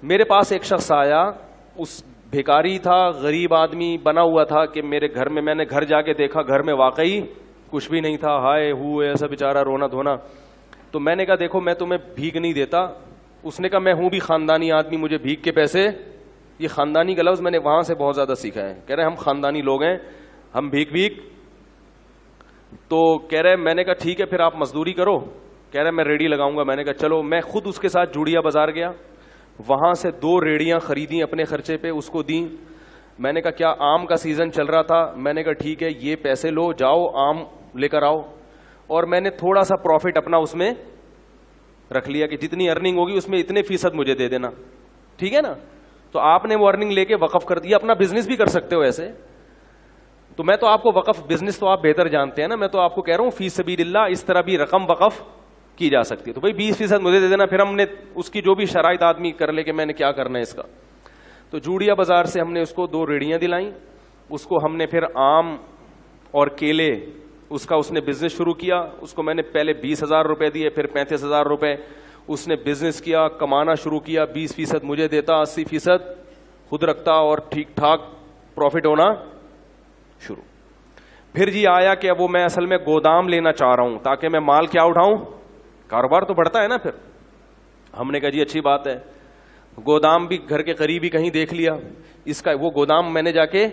میرے پاس ایک شخص آیا, اس بھیکاری تھا, غریب آدمی بنا ہوا تھا کہ میرے گھر میں نے گھر جا کے دیکھا, گھر میں واقعی کچھ بھی نہیں تھا, ہائے ہوئے ایسا بیچارہ رونا دھونا. تو میں نے کہا دیکھو میں تمہیں بھیک نہیں دیتا. اس نے کہا میں ہوں بھی خاندانی آدمی, مجھے بھیک کے پیسے, یہ خاندانی کا لفظ میں نے وہاں سے بہت زیادہ سیکھا ہے. کہہ رہے ہم خاندانی لوگ ہیں, ہم بھیک. تو کہہ رہے میں نے کہا ٹھیک ہے پھر آپ مزدوری کرو. کہہ رہے میں ریڑھی لگاؤں گا. میں نے کہا چلو. میں خود اس کے ساتھ جوڑیا بازار گیا, وہاں سے 2 ریڑیاں خریدیں اپنے خرچے پہ, اس کو دیں. میں نے کہا کیا آم کا سیزن چل رہا تھا, میں نے کہا ٹھیک ہے یہ پیسے لو, جاؤ آم لے کر آؤ. اور میں نے تھوڑا سا پروفٹ اپنا اس میں رکھ لیا کہ جتنی ارننگ ہوگی اس میں اتنے فیصد مجھے دے دینا, ٹھیک ہے نا. تو آپ نے وہ ارننگ لے کے وقف کر دیا. اپنا بزنس بھی کر سکتے ہو ایسے. تو میں تو آپ کو وقف بزنس تو آپ بہتر جانتے ہیں نا, میں تو آپ کو کہہ رہا ہوں فی سبیل اللہ اس طرح بھی رقم وقف کی جا سکتی ہے. تو بھائی 20% مجھے دے دینا, پھر ہم نے اس کی جو بھی شرائط آدمی کر لے کہ میں نے کیا کرنا ہے اس کا. تو جوڑیا بازار سے ہم نے اس کو 2 ریڑیاں دلائیں. اس کو ہم نے پھر آم اور کیلے اس کا اس نے بزنس شروع کیا. اس کو میں نے پہلے 20,000 روپے دیے, پھر 35,000 روپے. اس نے بزنس کیا, کمانا شروع کیا, 20% مجھے دیتا, 80% خود رکھتا اور ٹھیک ٹھاک پروفٹ ہونا شروع. پھر جی آیا کہ وہ میں اصل میں گودام لینا چاہ رہا ہوں تاکہ میں مال کیا اٹھاؤں, کاروبار تو بڑھتا ہے نا. پھر ہم نے کہا جی اچھی بات ہے. گودام بھی گھر کے قریب ہی کہیں دیکھ لیا. اس کا وہ گودام میں نے جا کے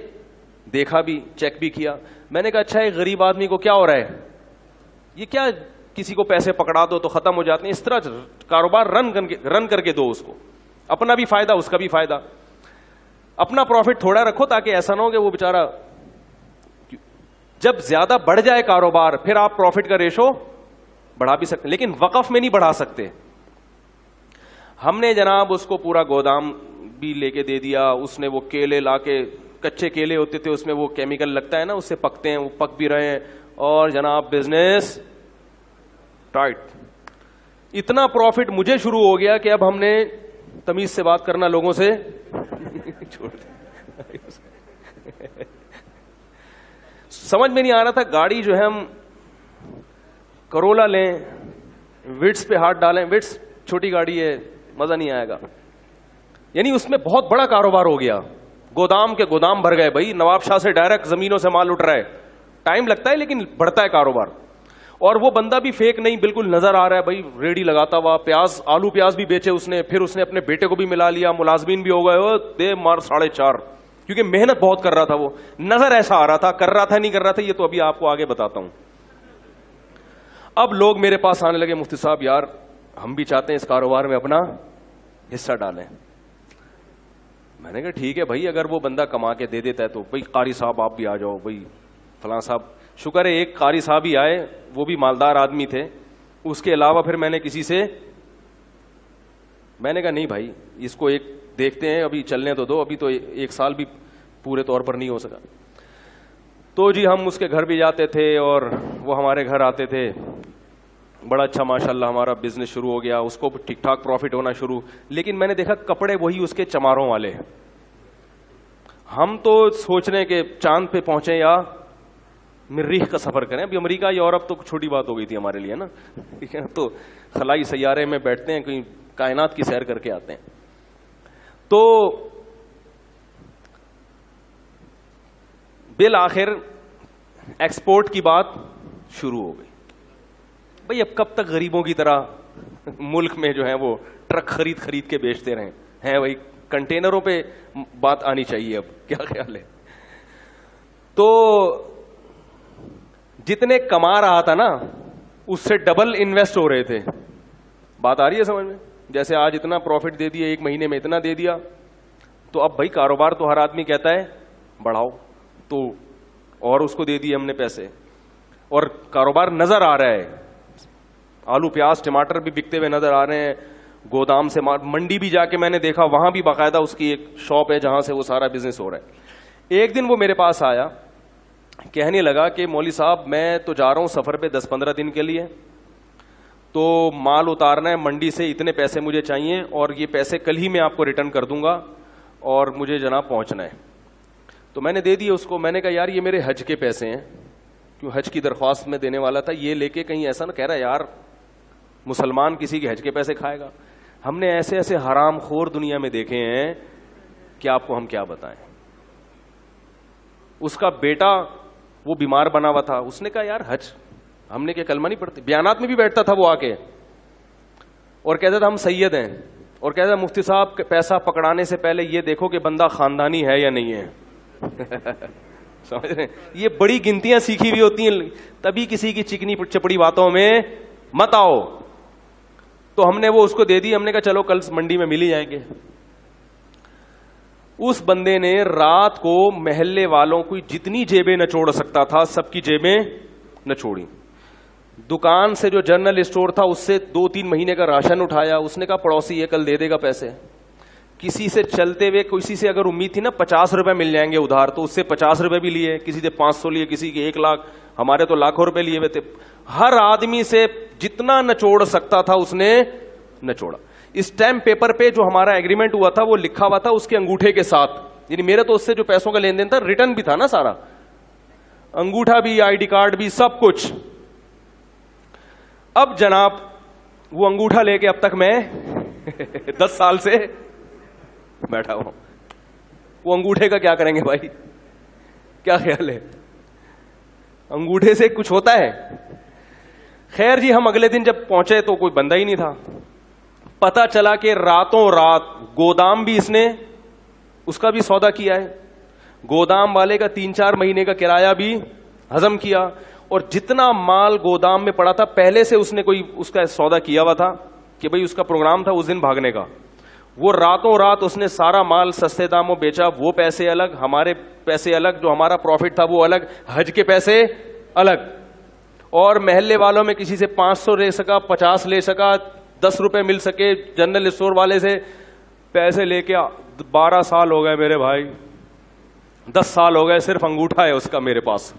دیکھا بھی, چیک بھی کیا. میں نے کہا اچھا ایک غریب آدمی کو کیا ہو رہا ہے, یہ کیا کسی کو پیسے پکڑا دو تو ختم ہو جاتے ہیں, اس طرح کاروبار رن کر کے دو اس کو, اپنا بھی فائدہ اس کا بھی فائدہ. اپنا پروفٹ تھوڑا رکھو تاکہ ایسا نہ ہو کہ وہ بیچارہ جب زیادہ بڑھ جائے کاروبار پھر آپ پروفٹ کا ریشو بڑھا بھی سکتے, لیکن وقف میں نہیں بڑھا سکتے. ہم نے جناب اس کو پورا گودام بھی لے کے دے دیا. اس نے وہ کیلے لا کے, کچے کیلے ہوتے تھے اس میں وہ کیمیکل لگتا ہے نا, اس سے پکتے ہیں, وہ پک بھی رہے ہیں. اور جناب بزنس ٹائٹ. اتنا پروفٹ مجھے شروع ہو گیا کہ اب ہم نے تمیز سے بات کرنا لوگوں سے چھوڑ دیا. سمجھ میں نہیں آ رہا تھا. گاڑی جو ہے ہم کرولا لیں, وٹس پہ ہاتھ ڈالیں, وٹس چھوٹی گاڑی ہے, مزہ نہیں آئے گا. یعنی اس میں بہت بڑا کاروبار ہو گیا. گودام کے گودام بھر گئے بھائی, نواب شاہ سے ڈائریکٹ زمینوں سے مال اٹھ رہا ہے. ٹائم لگتا ہے لیکن بڑھتا ہے کاروبار. اور وہ بندہ بھی فیک نہیں, بالکل نظر آ رہا ہے بھائی, ریڑھی لگاتا ہوا, پیاز آلو پیاز بھی بیچے اس نے. پھر اس نے اپنے بیٹے کو بھی ملا لیا, ملازمین بھی ہو گئے, دے مار 4.5, کیونکہ محنت بہت کر رہا تھا. وہ نظر ایسا آ رہا تھا, کر رہا تھا نہیں کر رہا تھا یہ تو ابھی آپ کو آگے بتاتا ہوں. اب لوگ میرے پاس آنے لگے, مفتی صاحب یار ہم بھی چاہتے ہیں اس کاروبار میں اپنا حصہ ڈالیں. میں نے کہا ٹھیک ہے بھائی, اگر وہ بندہ کما کے دے دیتا ہے تو بھائی قاری صاحب آپ بھی آ جاؤ, بھائی فلاں صاحب. شکر ہے ایک قاری صاحب ہی آئے, وہ بھی مالدار آدمی تھے. اس کے علاوہ پھر میں نے کسی سے, میں نے کہا نہیں بھائی اس کو ایک دیکھتے ہیں, ابھی چلنے تو دو, ابھی تو 1 سال بھی پورے طور پر نہیں ہو سکا. تو جی ہم اس کے گھر بھی جاتے تھے اور وہ ہمارے گھر آتے تھے. بڑا اچھا ماشاءاللہ ہمارا بزنس شروع ہو گیا, اس کو ٹھیک ٹھاک پروفٹ ہونا شروع. لیکن میں نے دیکھا کپڑے وہی اس کے چماروں والے. ہم تو سوچ رہے ہیں کہ چاند پہ پہنچے یا مریخ کا سفر کریں. ابھی امریکہ یورپ تو چھوٹی بات ہو گئی تھی ہمارے لیے نا, ٹھیک ہے, تو خلائی سیارے میں بیٹھتے ہیں, کہیں کائنات کی سیر کر کے آتے ہیں. تو بالآخر ایکسپورٹ کی بات شروع ہو گئی. بھئی اب کب تک غریبوں کی طرح ملک میں جو ہے وہ ٹرک خرید کے بیچتے رہیں ہیں بھائی, کنٹینروں پہ بات آنی چاہیے. اب کیا خیال ہے؟ تو جتنے کما رہا تھا نا اس سے ڈبل انویسٹ ہو رہے تھے. بات آ رہی ہے سمجھ میں؟ جیسے آج اتنا پروفٹ دے دیا, 1 مہینے میں اتنا دے دیا, تو اب بھائی کاروبار تو ہر آدمی کہتا ہے بڑھاؤ, تو اور اس کو دے دیے ہم نے پیسے, اور کاروبار نظر آ رہا ہے. آلو پیاز ٹماٹر بھی بکتے ہوئے نظر آ رہے ہیں. گودام سے منڈی بھی جا کے میں نے دیکھا, وہاں بھی باقاعدہ اس کی ایک شاپ ہے جہاں سے وہ سارا بزنس ہو رہا ہے. ایک دن وہ میرے پاس آیا, کہنے لگا کہ مولوی صاحب میں تو جا رہا ہوں سفر پہ 10-15 دن کے لیے, تو مال اتارنا ہے منڈی سے, اتنے پیسے مجھے چاہیے اور یہ پیسے کل ہی میں آپ کو ریٹرن کر دوں گا اور مجھے جناب پہنچنا ہے. تو میں نے دے دیے اس کو. میں نے کہا یار یہ میرے حج کے پیسے ہیں, کیوں حج کی درخواست میں دینے والا تھا, یہ لے کے کہیں ایسا نہ کہہ رہا یار مسلمان کسی کے حج کے پیسے کھائے گا. ہم نے ایسے ایسے حرام خور دنیا میں دیکھے ہیں کہ آپ کو ہم کیا بتائیں. اس کا بیٹا وہ بیمار بنا ہوا تھا, اس نے کہا یار حج, ہم نے کیا کلمہ نہیں پڑھتے, بیانات میں بھی بیٹھتا تھا وہ آ کے اور کہتا تھا ہم سید ہیں, اور کہتا تھا مفتی صاحب پیسہ پکڑانے سے پہلے یہ دیکھو کہ بندہ خاندانی ہے یا نہیں ہے. سمجھ رہے ہیں, یہ بڑی گنتیاں سیکھی ہوئی ہوتی ہیں, تبھی کسی کی چکنی چپڑی باتوں میں مت آؤ. تو ہم نے وہ اس کو دے دی, ہم نے کہا چلو کل منڈی میں مل ہی جائیں گے. اس بندے نے رات کو محلے والوں کو جتنی جیبیں نچوڑ سکتا تھا سب کی جیبیں نچوڑی. دکان سے جو جنرل اسٹور تھا اس سے 2-3 مہینے کا راشن اٹھایا. اس نے کہا پڑوسی یہ کل دے دے گا پیسے. کسی سے چلتے ہوئے کسی سے اگر امید تھی نا 50 روپے مل جائیں گے ادھار, تو اس سے 50 روپے بھی لیے, کسی سے 500 لیے, کسی کے 1 لاکھ, ہمارے تو لاکھوں روپے لیے ہوئے تھے. ہر آدمی سے جتنا نچوڑ سکتا تھا اس نے نچوڑا. اسٹیمپ پیپر پہ جو ہمارا ایگریمنٹ ہوا تھا وہ لکھا ہوا تھا اس کے انگوٹھے کے ساتھ, یعنی میرے تو اس سے جو پیسوں کا لین دین تھا ریٹرن بھی تھا نا سارا, انگوٹھا بھی, آئی ڈی کارڈ بھی, سب کچھ. اب جناب وہ انگوٹھا لے کے اب تک میں 10 سال سے بیٹھا ہوں. وہ انگوٹھے کا کیا کریں گے بھائی, کیا خیال ہے, انگوٹھے سے کچھ ہوتا ہے؟ خیر جی, ہم اگلے دن جب پہنچے تو کوئی بندہ ہی نہیں تھا. پتا چلا کہ راتوں رات گودام بھی اس نے اس کا بھی سودا کیا ہے, گودام والے کا 3-4 مہینے کا کرایہ بھی ہضم کیا, اور جتنا مال گودام میں پڑا تھا پہلے سے اس نے کوئی اس کا سودا کیا ہوا تھا کہ بھئی اس کا پروگرام تھا اس دن بھاگنے کا. وہ راتوں رات اس نے سارا مال سستے داموں بیچا. وہ پیسے الگ, ہمارے پیسے الگ, جو ہمارا پروفٹ تھا وہ الگ, حج کے پیسے الگ. اور محلے والوں میں کسی سے 500 لے سکا, 50 لے سکا, 10 روپے مل سکے. جنرل اسٹور والے سے پیسے لے کے 12 سال ہو گئے میرے بھائی, 10 سال ہو گئے, صرف انگوٹھا ہے اس کا میرے پاس.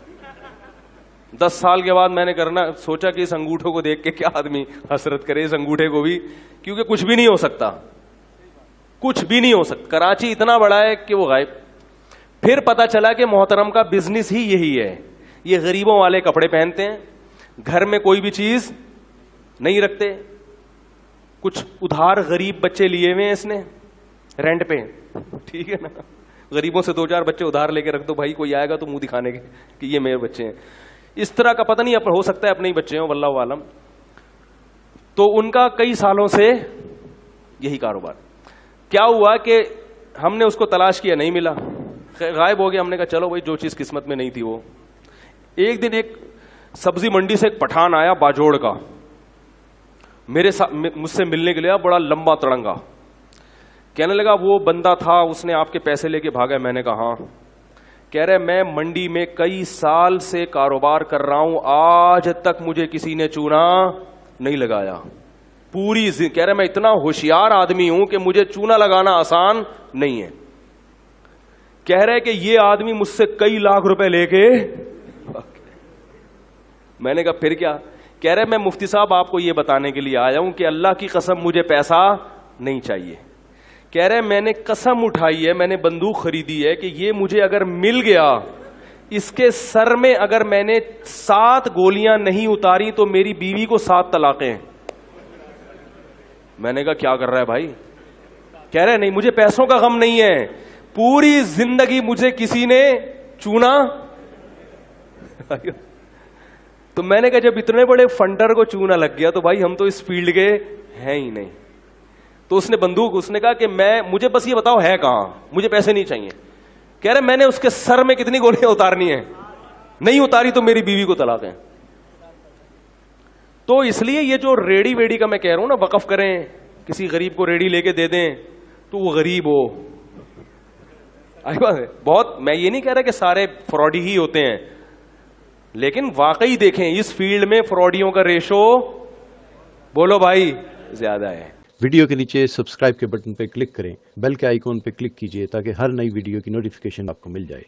10 سال کے بعد میں نے کرنا سوچا کہ اس انگوٹھوں کو دیکھ کے کیا آدمی حسرت کرے, اس انگوٹھے کو بھی, کیونکہ کچھ بھی نہیں ہو سکتا, کچھ بھی نہیں ہو سکتا. کراچی اتنا بڑا ہے کہ وہ غائب. پھر پتا چلا کہ محترم کا بزنس ہی یہی ہے, یہ غریبوں والے کپڑے پہنتے ہیں, گھر میں کوئی بھی چیز نہیں رکھتے. کچھ ادھار غریب بچے لیے ہوئے ہیں اس نے رینٹ پہ, ٹھیک ہے نا, غریبوں سے 2-4 بچے ادھار لے کے رکھ دو بھائی, کوئی آئے گا تو منہ دکھانے کے کہ یہ میرے بچے ہیں. اس طرح کا پتہ نہیں, ہو سکتا ہے اپنے ہی بچے ہوں, واللہ عالم. تو ان کا کئی سالوں سے یہی کاروبار. کیا ہوا کہ ہم نے اس کو تلاش کیا, نہیں ملا, غائب ہو گیا. ہم نے کہا چلو بھائی جو چیز قسمت میں نہیں تھی وہ. ایک دن ایک سبزی منڈی سے ایک پٹھان آیا باجوڑ کا, مجھ سے ملنے کے لیے, بڑا لمبا تڑنگا. کہنے لگا وہ بندہ تھا اس نے آپ کے پیسے لے کے بھاگا. میں نے کہا ہاں. کہہ رہے میں منڈی میں کئی سال سے کاروبار کر رہا ہوں, آج تک مجھے کسی نے چونا نہیں لگایا پوری. کہہ رہے میں اتنا ہوشیار آدمی ہوں کہ مجھے چونا لگانا آسان نہیں ہے. کہہ رہے کہ یہ آدمی مجھ سے کئی لاکھ روپے لے کے. میں نے کہا پھر کیا؟ کہہ رہے میں مفتی صاحب آپ کو یہ بتانے کے لیے آیا ہوں کہ اللہ کی قسم مجھے پیسہ نہیں چاہیے. کہہ رہے میں نے قسم اٹھائی ہے, میں نے بندوق خریدی ہے کہ یہ مجھے اگر مل گیا, اس کے سر میں اگر میں نے 7 گولیاں نہیں اتاری تو میری بیوی کو 7 طلاقیں. میں نے کہا کیا کر رہا ہے بھائی؟ کہہ رہے نہیں مجھے پیسوں کا غم نہیں ہے, پوری زندگی مجھے کسی نے چونا. تو میں نے کہا جب اتنے بڑے فنڈر کو چونا لگ گیا تو بھائی ہم تو اس فیلڈ کے ہیں ہی نہیں. تو اس نے بندوق, اس نے کہا کہ مجھے بس یہ بتاؤ ہے کہاں, مجھے پیسے نہیں چاہیے. کہہ رہے میں نے اس کے سر میں کتنی گولیاں اتارنی ہیں, نہیں اتاری تو میری بیوی کو طلاق ہے. تو اس لیے یہ جو ریڑی ویڑی کا میں کہہ رہا ہوں نا, وقف کریں, کسی غریب کو ریڑی لے کے دے دیں تو وہ غریب ہو. بہت, میں یہ نہیں کہہ رہا کہ سارے فراڈی ہی ہوتے ہیں, لیکن واقعی دیکھیں اس فیلڈ میں فراڈیوں کا ریشو بولو بھائی زیادہ ہے. ویڈیو کے نیچے سبسکرائب کے بٹن پہ کلک کریں, بیل کے آئیکن پہ کلک کیجئے تاکہ ہر نئی ویڈیو کی نوٹیفیکیشن آپ کو مل جائے.